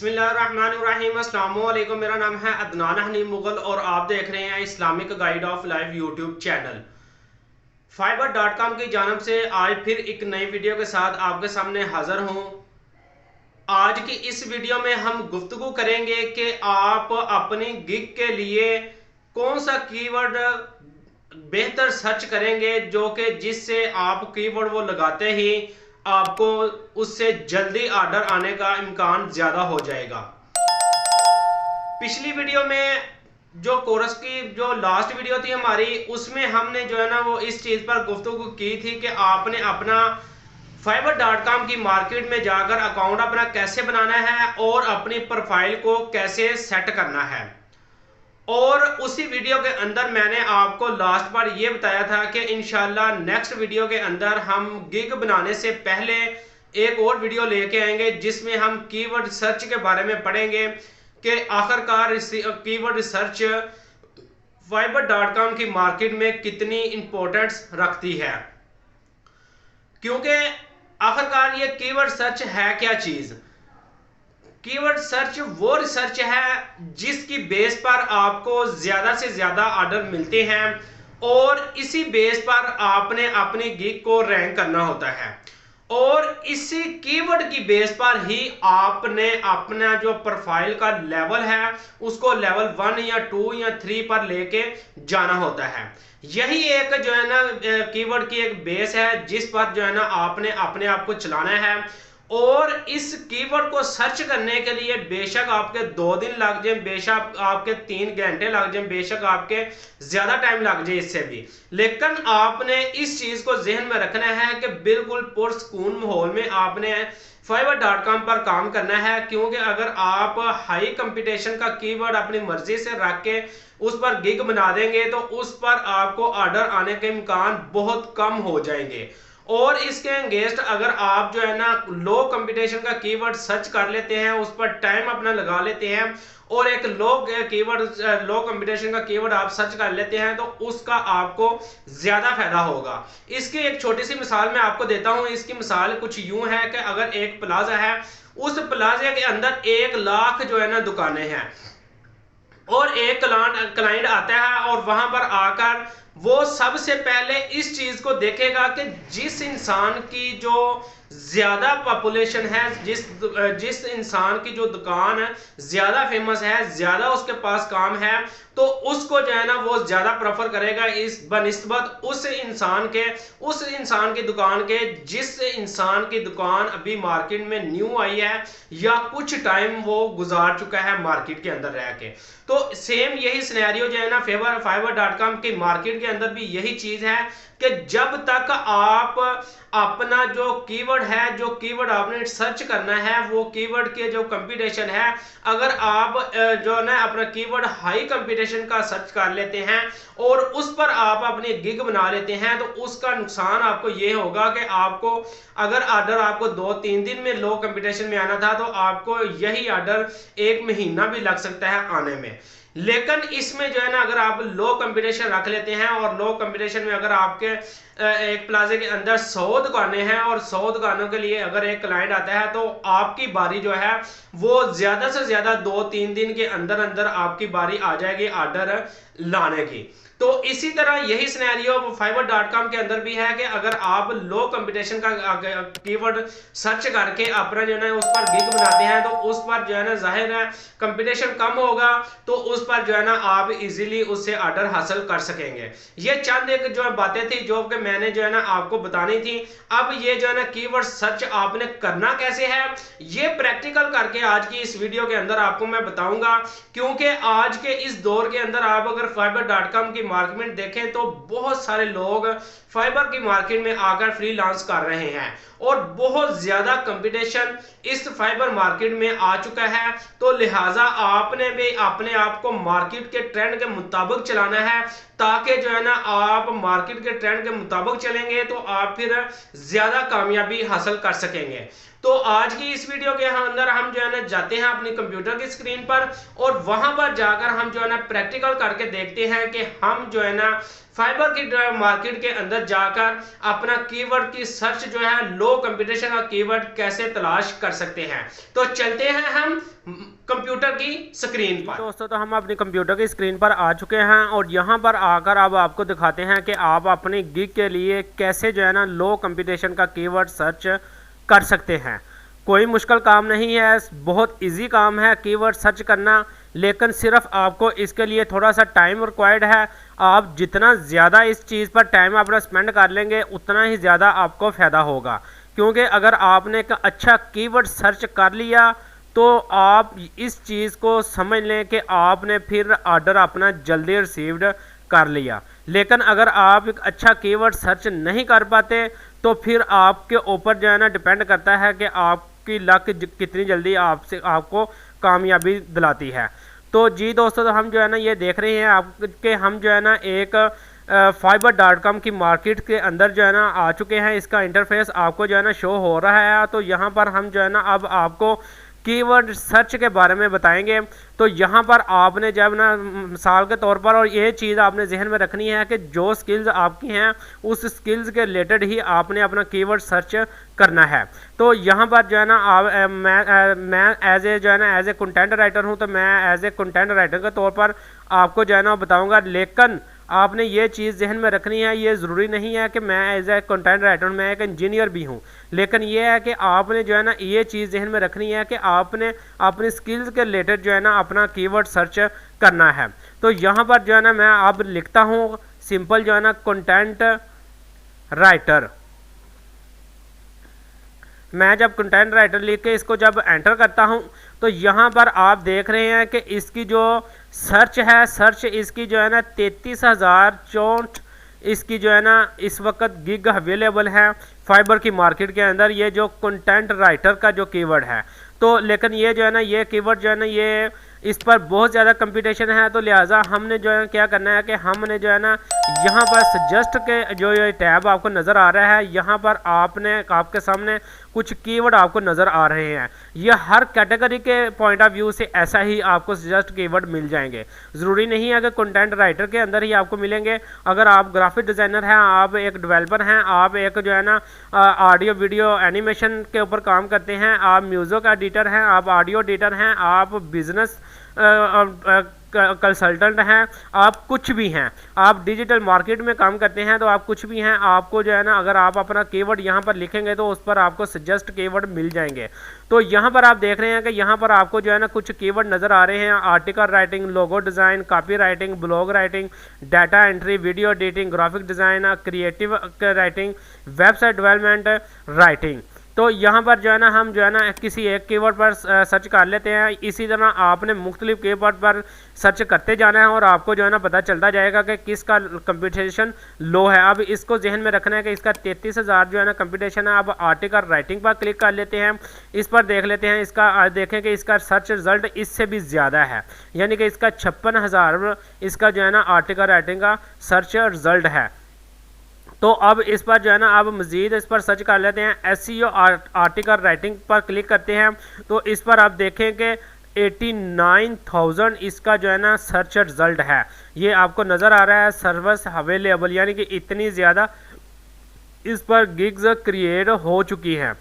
बिस्मिल्लाहिर्रहमानिर्रहीम। अस्सलाम वालेकुम। मेरा नाम है अदनान हनीम मुगल और आप देख रहे हैं Islamic guide of life YouTube channel. fiverr.com की जानब से आज फिर एक नई वीडियो के साथ आपके सामने हाजिर हूँ। आज की इस वीडियो में हम गुफ्तगू करेंगे कि आप अपनी गिग के लिए कौन सा कीवर्ड बेहतर सर्च करेंगे, जो कि जिससे आप कीवर्ड वो लगाते ही आपको उससे जल्दी ऑर्डर आने का इम्कान ज़्यादा हो जाएगा। पिछली वीडियो में जो कोर्स की जो लास्ट वीडियो थी हमारी, उसमें हमने जो है ना वो इस चीज़ पर गुफ्तगू की थी कि आपने अपना fiverr.com की मार्केट में जाकर अकाउंट अपना कैसे बनाना है और अपनी प्रोफाइल को कैसे सेट करना है। और उसी वीडियो के अंदर मैंने आपको लास्ट बार ये बताया था कि इंशाल्लाह नेक्स्ट वीडियो के अंदर हम गिग बनाने से पहले एक और वीडियो लेके आएंगे जिसमें हम कीवर्ड सर्च के बारे में पढ़ेंगे कि आखिरकार कीवर्ड रिसर्च fiverr.com की मार्केट में कितनी इंपॉर्टेंस रखती है, क्योंकि आखिरकार ये कीवर्ड सर्च है क्या चीज़। कीवर्ड सर्च वो रिसर्च है जिसकी बेस पर आपको ज़्यादा से ज़्यादा ऑर्डर मिलते हैं और इसी बेस पर आपने अपनी गिग को रैंक करना होता है और इसी कीवर्ड की बेस पर ही आपने अपना जो प्रोफाइल का लेवल है उसको लेवल 1 या 2 या 3 पर लेके जाना होता है। यही एक जो है ना कीवर्ड की एक बेस है जिस पर जो है ना आपने अपने आप को चलाना है। और इस कीवर्ड को सर्च करने के लिए बेशक आपके 2 दिन लग जाए, बेशक आपके 3 घंटे लग जाए, बेशक आपके ज्यादा टाइम लग जाए इससे भी, लेकिन आपने इस चीज को जहन में रखना है कि बिल्कुल पुरसकून माहौल में आपने fiverr.com पर काम करना है। क्योंकि अगर आप हाई कंपटीशन का कीवर्ड अपनी मर्जी से रख के उस पर गिग बना देंगे तो उस पर आपको ऑर्डर आने के इम्कान बहुत कम हो जाएंगे। और इसके अगेंस्ट अगर आप जो है ना लो कंपटीशन का कीवर्ड सर्च कर लेते हैं, उस पर टाइम अपना लगा लेते हैं और एक लो कंपटीशन का कीवर्ड आप सर्च कर लेते हैं तो उसका आपको ज्यादा फायदा होगा। इसकी एक छोटी सी मिसाल मैं आपको देता हूं। इसकी मिसाल कुछ यूं है कि अगर एक प्लाजा है, उस प्लाजा के अंदर 1 लाख जो है ना दुकानें हैं और एक क्लाइंट आता है और वहां पर आकर वो सबसे पहले इस चीज को देखेगा कि जिस इंसान की जो ज्यादा पॉपुलेशन है, जिस इंसान की जो दुकान है ज्यादा फेमस है, ज्यादा उसके पास काम है, तो उसको जो है ना वो ज्यादा प्रेफर करेगा इस बनिस्बत उस इंसान की दुकान के जिस इंसान की दुकान अभी मार्केट में न्यू आई है या कुछ टाइम वो गुजार चुका है मार्केट के अंदर रह के। तो सेम यही सिनेरियो जो है ना fiverr.com की मार्केट के अंदर भी यही चीज है कि जब तक आप अपना जो कीवर्ड है, जो कीवर्ड आपने सर्च करना है, वो कीवर्ड के जो कंपटीशन है, अगर आप जो है ना अपना कीवर्ड हाई कंपटीशन का सर्च कर लेते हैं और उस पर आप अपनी गिग बना लेते हैं तो उसका नुकसान आपको ये होगा कि आपको अगर ऑर्डर आपको 2-3 दिन में लो कंपटीशन में आना था तो आपको यही ऑर्डर 1 महीना भी लग सकता है आने में। लेकिन इसमें जो है ना अगर आप लो कंपटीशन रख लेते हैं और लो कंपटीशन में अगर आपके एक प्लाजे के अंदर 100 दुकानें हैं और 100 दुकानों के लिए अगर एक क्लाइंट आता है तो आपकी बारी जो है वो ज्यादा से ज्यादा 2-3 दिन के अंदर अंदर आपकी बारी आ जाएगी ऑर्डर लाने की। तो इसी तरह यही सिनेरियो fiverr.com के अंदर भी है कि अगर आप लो कंपटीशन का कीवर्ड सर्च करके अपना जो है उस पर गिग बनाते हैं तो उस पर जो है ना जाहिर है कंपटीशन कम होगा, तो उस पर जो है ना आप इजीली उससे ऑर्डर हासिल कर सकेंगे। ये चंद एक जो बातें थी जो कि मैंने जो है ना आपको बतानी थी। अब ये जो है ना कीवर्ड सर्च आपने करना कैसे है ये प्रैक्टिकल करके आज की इस वीडियो के अंदर आपको मैं बताऊंगा। क्योंकि आज के इस दौर के अंदर आप अगर fiverr.com की मार्केट देखें तो बहुत सारे लोग फाइबर की मार्केट में आकर फ्रीलांस कर रहे हैं और बहुत ज्यादा कंपटीशन इस फाइबर मार्केट में आ चुका है। तो लिहाजा आपने भी अपने आप को मार्केट के ट्रेंड के मुताबिक चलाना है ताकि जो है ना आप मार्केट के ट्रेंड के मुताबिक चलेंगे तो आप फिर ज्यादा कामयाबी हासिल कर सकेंगे। तो आज की इस वीडियो के अंदर हम जो है ना जाते हैं अपनी कंप्यूटर की स्क्रीन पर और वहां पर जाकर हम जो है ना प्रैक्टिकल करके देखते हैं कि हम जो है ना फाइबर की मार्केट के अंदर जाकर अपना कीवर्ड की सर्च जो है लो कंपटीशन का कीवर्ड कैसे तलाश कर सकते हैं। तो चलते हैं हम कंप्यूटर की स्क्रीन पर। दोस्तों तो हम अपनी कंप्यूटर की स्क्रीन पर आ चुके हैं और यहाँ पर आकर अब आपको दिखाते हैं कि आप अपनी गिग के लिए कैसे जो है ना लो कंपटीशन का कीवर्ड सर्च कर सकते हैं। कोई मुश्किल काम नहीं है, बहुत इजी काम है कीवर्ड सर्च करना, लेकिन सिर्फ आपको इसके लिए थोड़ा सा टाइम रिक्वायर्ड है। आप जितना ज़्यादा इस चीज़ पर टाइम अपना स्पेंड कर लेंगे उतना ही ज़्यादा आपको फ़ायदा होगा, क्योंकि अगर आपने एक अच्छा कीवर्ड सर्च कर लिया तो आप इस चीज़ को समझ लें कि आपने फिर ऑर्डर अपना जल्दी रिसीव्ड कर लिया। लेकिन अगर आप एक अच्छा कीवर्ड सर्च नहीं कर पाते तो फिर आपके ऊपर जो है ना डिपेंड करता है कि आपकी लक कितनी जल्दी आपको कामयाबी दिलाती है। तो जी दोस्तों, तो हम जो है ना ये देख रहे हैं आपके हम जो है ना एक fiverr.com की मार्केट के अंदर जो है ना आ चुके हैं। इसका इंटरफेस आपको जो है ना शो हो रहा है। तो यहाँ पर हम जो है ना अब आपको कीवर्ड सर्च के बारे में बताएंगे। तो यहाँ पर आपने जब ना मिसाल के तौर पर, और ये चीज़ आपने जहन में रखनी है कि जो स्किल्स आपकी हैं उस स्किल्स के रिलेटेड ही आपने अपना कीवर्ड सर्च करना है। तो यहाँ पर जो है ना मैं एज ए जो है ना एज ए कंटेंट राइटर हूँ, तो मैं एज ए कंटेंट राइटर के तौर पर आपको जो है ना बताऊँगा। लेकिन आपने ये चीज़ जहन में रखनी है, ये ज़रूरी नहीं है कि मैं एज ए कंटेंट राइटर, मैं एक इंजीनियर भी हूँ, लेकिन ये है कि आपने जो है ना ये चीज़ जहन में रखनी है कि आपने अपनी स्किल्स के रिलेटेड जो है ना अपना कीवर्ड सर्च करना है। तो यहाँ पर जो है ना मैं अब लिखता हूँ सिंपल जो है ना कंटेंट राइटर। मैं जब कंटेंट राइटर लिख के इसको जब एंटर करता हूं तो यहाँ पर आप देख रहे हैं कि इसकी जो सर्च है, सर्च इसकी जो है ना 33,064 इसकी जो है ना इस वक्त गिग अवेलेबल है फाइबर की मार्केट के अंदर, ये जो कंटेंट राइटर का जो कीवर्ड है। तो लेकिन ये जो है ना ये कीवर्ड जो है ना ये इस पर बहुत ज़्यादा कंपटीशन है। तो लिहाजा हमने जो है क्या करना है कि हमने जो है ना यहाँ पर सजेस्ट के जो ये टैब आपको नज़र आ रहा है, यहाँ पर आपके सामने कुछ कीवर्ड आपको नज़र आ रहे हैं। ये हर कैटेगरी के पॉइंट ऑफ व्यू से ऐसा ही आपको सजेस्ट कीवर्ड मिल जाएंगे। ज़रूरी नहीं है कि कंटेंट राइटर के अंदर ही आपको मिलेंगे। अगर आप ग्राफिक डिज़ाइनर हैं, आप एक डेवलपर हैं, आप एक जो है ना ऑडियो वीडियो एनिमेशन के ऊपर काम करते हैं, आप म्यूज़िक एडिटर हैं, आप ऑडियो एडिटर हैं, आप बिजनेस कंसल्टेंट हैं, आप कुछ भी हैं, आप डिजिटल मार्केट में काम करते हैं, तो आप कुछ भी हैं, आपको जो है ना अगर आप अपना कीवर्ड यहाँ पर लिखेंगे तो उस पर आपको सजेस्ट कीवर्ड मिल जाएंगे। तो यहाँ पर आप देख रहे हैं कि यहाँ पर आपको जो है ना कुछ कीवर्ड नज़र आ रहे हैं। Article writing, logo design, copy writing, blog writing, data entry, video editing, graphic design, creative writing, website development writing. तो यहाँ पर जो है ना हम जो है ना किसी एक कीवर्ड पर सर्च कर लेते हैं। इसी तरह आपने मुख्तलिफ कीवर्ड पर सर्च करते जाना है और आपको जो है ना पता चलता जाएगा कि किसका कंपटीशन लो है। अब इसको जहन में रखना है कि इसका 33,000 जो है ना कंपटीशन है। अब आर्टिकल राइटिंग पर क्लिक कर लेते हैं, इस पर देख लेते हैं। इसका देखें कि इसका सर्च रिजल्ट इससे भी ज़्यादा है, यानी कि इसका 56,000 इसका जो है ना आर्टिकल राइटिंग का सर्च रिजल्ट है। तो अब इस पर जो है ना अब मज़ीद इस पर सर्च कर लेते हैं। SEO आर्टिकल राइटिंग पर क्लिक करते हैं तो इस पर आप देखें कि 89,000 इसका जो है ना सर्च रिजल्ट है। ये आपको नज़र आ रहा है सर्विस अवेलेबल, यानी कि इतनी ज़्यादा इस पर गिग्स क्रिएट हो चुकी हैं।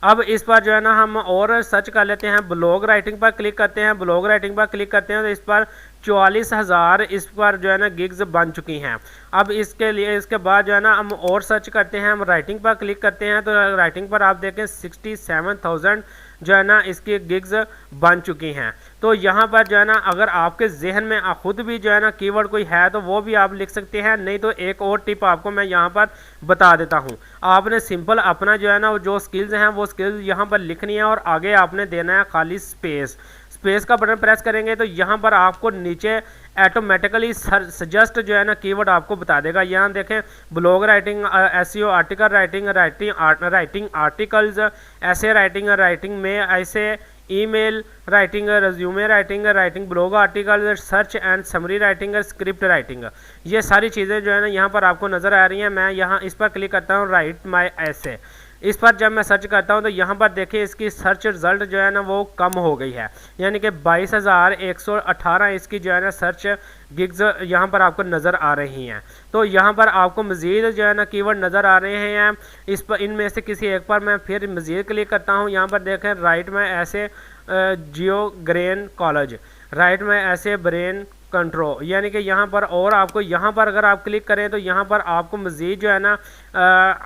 अब इस पर जो है ना हम और सर्च कर लेते हैं। ब्लॉग राइटिंग पर क्लिक करते हैं। ब्लॉग राइटिंग पर क्लिक करते हैं तो इस पर 44,000 इस पर जो है ना गिग्स बन चुकी हैं। अब इसके लिए इसके बाद जो है ना हम और सर्च करते हैं, हम राइटिंग पर क्लिक करते हैं तो राइटिंग पर आप देखें 67,000 जो है ना इसकी गिग्स बन चुकी हैं। तो यहाँ पर जो है ना अगर आपके जहन में खुद भी जो है ना कीवर्ड कोई है तो वो भी आप लिख सकते हैं, नहीं तो एक और टिप आपको मैं यहाँ पर बता देता हूँ। आपने सिंपल अपना जो है ना जो स्किल्स हैं वो स्किल्स यहाँ पर लिखनी है और आगे आपने देना है खाली स्पेस का बटन प्रेस करेंगे तो यहाँ पर आपको नीचे ऑटोमेटिकली सजेस्ट जो है ना कीवर्ड आपको बता देगा। यहाँ देखें blog writing, SEO article writing articles, ऐसे राइटिंग में ऐसे, email writing, resume writing, blog article, search and summary writing, script writing, ये सारी चीज़ें जो है ना यहाँ पर आपको नज़र आ रही हैं। मैं यहाँ इस पर क्लिक करता हूँ राइट माई ऐसे। इस पर जब मैं सर्च करता हूं तो यहाँ पर देखिए इसकी सर्च रिजल्ट जो है ना वो कम हो गई है, यानी कि 22,118 इसकी जो है ना सर्च गिग्स यहाँ पर आपको नज़र आ रही हैं। तो यहाँ पर आपको मज़ीद जो है ना कीवर्ड नज़र आ रहे हैं। इस पर इनमें से किसी एक पर मैं फिर मज़ीद क्लिक करता हूँ। यहाँ पर देखें राइट में ऐसे जियो ग्रेन कॉलेज, राइट में ऐसे ब्रेन कंट्रोल, यानी कि यहाँ पर और आपको यहाँ पर अगर आप क्लिक करें तो यहाँ पर आपको मज़ीद जो है ना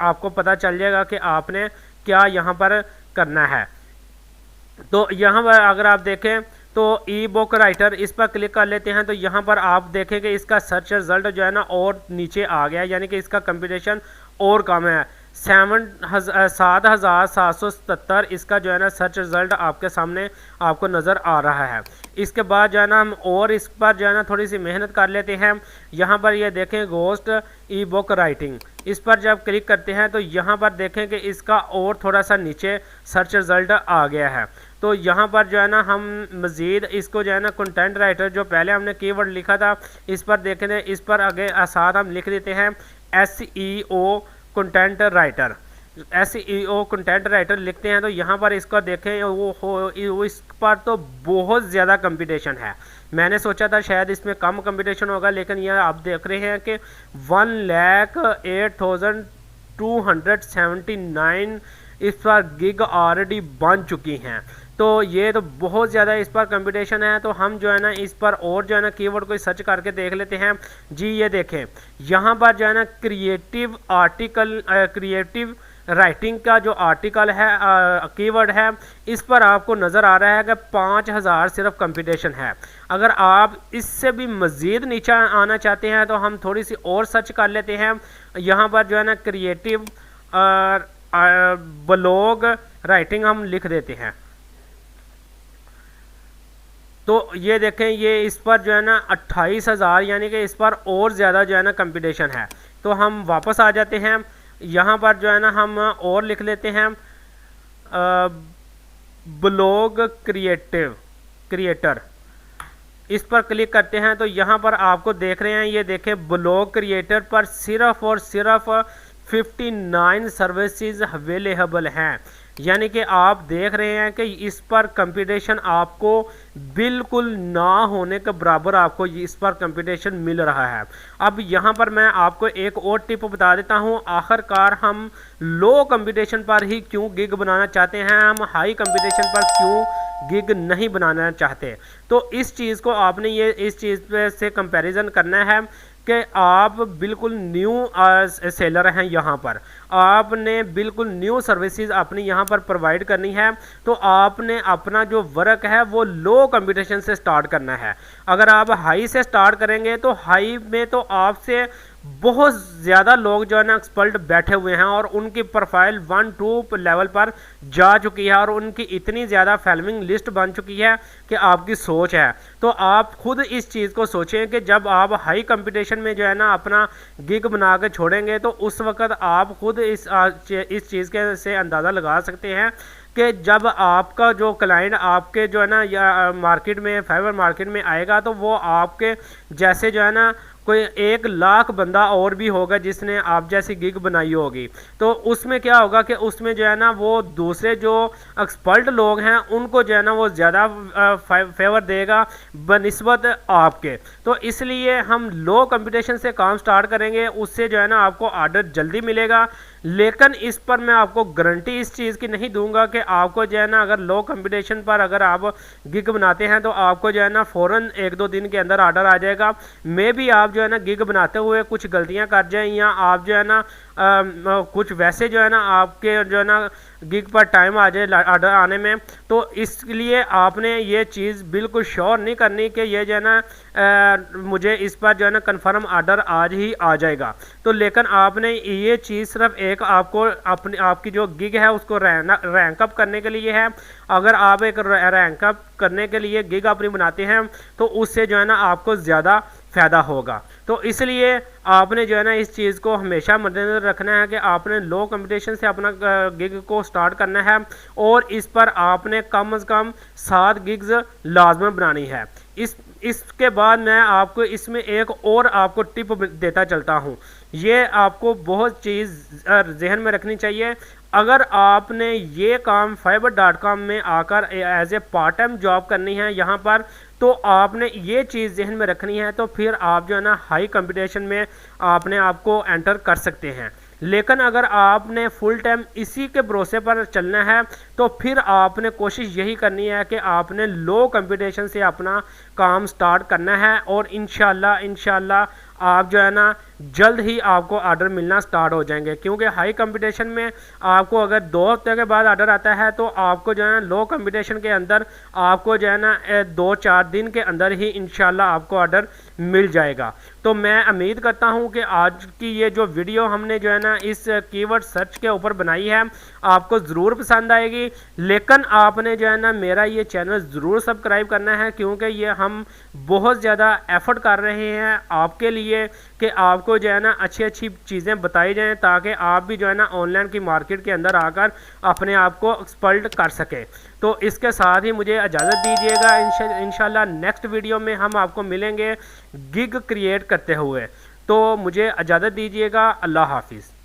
आपको पता चल जाएगा कि आपने क्या यहाँ पर करना है। तो यहाँ पर अगर आप देखें तो ई बुक राइटर, इस पर क्लिक कर लेते हैं तो यहाँ पर आप देखें कि इसका सर्च रिजल्ट जो है ना और नीचे आ गया, यानी कि इसका कंपटीशन और कम है। 7,777 इसका जो है ना सर्च रिजल्ट आपके सामने आपको नज़र आ रहा है। इसके बाद जो है ना हम और इस पर जो है ना थोड़ी सी मेहनत कर लेते हैं। यहाँ पर ये देखें घोस्ट ई बुक राइटिंग, इस पर जब क्लिक करते हैं तो यहाँ पर देखें कि इसका और थोड़ा सा नीचे सर्च रिजल्ट आ गया है। तो यहाँ पर जो है ना हम मज़ीद इसको जो है ना कंटेंट राइटर जो पहले हमने कीवर्ड लिखा था इस पर देखें, इस पर आगे साथ हम लिख देते हैं SEO content writer. SEO content writer लिखते हैं तो यहाँ पर इसका देखें वो इस पर तो बहुत ज़्यादा कंपटीशन है। मैंने सोचा था शायद इसमें कम कंपटीशन होगा, लेकिन यह आप देख रहे हैं कि 1,08,279 इस पर गिग ऑलरेडी बन चुकी हैं। तो ये तो बहुत ज़्यादा इस पर कंपटीशन है। तो हम जो है ना इस पर और जो है ना कीवर्ड को सर्च करके देख लेते हैं जी। ये देखें यहाँ पर जो है ना क्रिएटिव आर्टिकल, क्रिएटिव राइटिंग का जो आर्टिकल है कीवर्ड है, इस पर आपको नज़र आ रहा है कि 5,000 सिर्फ कंपटीशन है। अगर आप इससे भी मज़ीद नीचे आना चाहते हैं तो हम थोड़ी सी और सर्च कर लेते हैं। यहाँ पर जो है ना क्रिएटिव ब्लॉग राइटिंग हम लिख देते हैं तो ये देखें ये इस पर जो है ना 28,000, यानी कि इस पर और ज़्यादा जो है ना कंपटीशन है। तो हम वापस आ जाते हैं, यहाँ पर जो है ना हम और लिख लेते हैं ब्लॉग क्रिएटर, इस पर क्लिक करते हैं तो यहाँ पर आपको देख रहे हैं, ये देखें ब्लॉग क्रिएटर पर सिर्फ और सिर्फ 59 सर्विसेज अवेलेबल हैं। यानी कि आप देख रहे हैं कि इस पर कंपटीशन आपको बिल्कुल ना होने के बराबर आपको इस पर कंपटीशन मिल रहा है। अब यहाँ पर मैं आपको एक और टिप बता देता हूँ। आखिरकार हम लो कंपटीशन पर ही क्यों गिग बनाना चाहते हैं, हम हाई कंपटीशन पर क्यों गिग नहीं बनाना चाहते। तो इस चीज़ को आपने इस चीज़ से कंपैरिजन करना है कि आप बिल्कुल न्यू सेलर हैं, यहाँ पर आपने बिल्कुल न्यू सर्विसेज अपनी यहाँ पर प्रोवाइड करनी है। तो आपने अपना जो वर्क है वो लो कंपटीशन से स्टार्ट करना है। अगर आप हाई से स्टार्ट करेंगे तो हाई में तो आपसे बहुत ज़्यादा लोग जो है ना एक्सपर्ट बैठे हुए हैं और उनकी प्रोफाइल 1-2 लेवल पर जा चुकी है और उनकी इतनी ज़्यादा फॉलोइंग लिस्ट बन चुकी है कि आपकी सोच है। तो आप खुद इस चीज़ को सोचें कि जब आप हाई कंपटीशन में जो है ना अपना गिग बना के छोड़ेंगे तो उस वक़्त आप खुद इस चीज़ के से अंदाज़ा लगा सकते हैं कि जब आपका जो क्लाइंट आपके जो है ना या मार्केट में फाइवर मार्केट में आएगा तो वो आपके जैसे जो है ना कोई 1 लाख बंदा और भी होगा जिसने आप जैसी गिग बनाई होगी। तो उसमें क्या होगा कि उसमें जो है ना वो दूसरे जो एक्सपर्ट लोग हैं उनको जो है ना वो ज़्यादा फेवर देगा बनिस्बत आपके। तो इसलिए हम लो कंपटीशन से काम स्टार्ट करेंगे, उससे जो है ना आपको ऑर्डर जल्दी मिलेगा। लेकिन इस पर मैं आपको गारंटी इस चीज़ की नहीं दूंगा कि आपको जो है ना अगर लो कंपटीशन पर अगर आप गिग बनाते हैं तो आपको जो है ना फ़ौरन 1-2 दिन के अंदर ऑर्डर आ जाएगा। मे भी आप जो है ना गिग बनाते हुए कुछ गलतियां कर जाएं या आप जो है ना कुछ वैसे जो है ना आपके जो है ना गिग पर टाइम आ जाए ऑर्डर आने में। तो इसलिए आपने ये चीज़ बिल्कुल श्योर नहीं करनी कि ये जो है ना मुझे इस पर जो है ना कन्फर्म ऑर्डर आज ही आ जाएगा। तो लेकिन आपने ये चीज़ सिर्फ एक आपको अपनी आपकी जो गिग है उसको रैंक अप करने के लिए है। अगर आप एक रैंक अप करने के लिए गिग अपनी बनाते हैं तो उससे जो है ना आपको ज़्यादा फ़ायदा होगा। तो इसलिए आपने जो है ना इस चीज़ को हमेशा मद्देनजर रखना है कि आपने लो कंपटीशन से अपना गिग को स्टार्ट करना है और इस पर आपने कम से कम 7 गिग्स लाजमी बनानी है। इसके बाद मैं आपको इसमें एक और आपको टिप देता चलता हूँ। ये आपको बहुत चीज़ जहन में रखनी चाहिए। अगर आपने ये काम fiverr.com में आकर as a part time job करनी है यहाँ पर, तो आपने ये चीज़ जहन में रखनी है, तो फिर आप जो है ना हाई कंपटीशन में आपने आपको एंटर कर सकते हैं। लेकिन अगर आपने फुल टाइम इसी के भरोसे पर चलना है, तो फिर आपने कोशिश यही करनी है कि आपने लो कंपटीशन से अपना काम स्टार्ट करना है, और इंशाल्लाह आप जो है ना जल्द ही आपको ऑर्डर मिलना स्टार्ट हो जाएंगे। क्योंकि हाई कंपटीशन में आपको अगर 2 हफ्ते के बाद ऑर्डर आता है, तो आपको जो है ना लो कंपटीशन के अंदर आपको जो है ना 2-4 दिन के अंदर ही इंशाल्लाह आपको ऑर्डर मिल जाएगा। तो मैं उम्मीद करता हूं कि आज की ये जो वीडियो हमने जो है ना इस कीवर्ड सर्च के ऊपर बनाई है, आपको ज़रूर पसंद आएगी। लेकिन आपने जो है ना मेरा ये चैनल ज़रूर सब्सक्राइब करना है, क्योंकि ये हम बहुत ज़्यादा एफर्ट कर रहे हैं आपके लिए कि आपको जो है ना अच्छी अच्छी चीज़ें बताई जाएं, ताकि आप भी जो है ना ऑनलाइन की मार्केट के अंदर आकर अपने आप को एक्सपर्ट कर सकें। तो इसके साथ ही मुझे इजाज़त दीजिएगा। इंशाल्लाह नेक्स्ट वीडियो में हम आपको मिलेंगे गिग क्रिएट करते हुए। तो मुझे इजाज़त दीजिएगा। अल्लाह हाफिज़।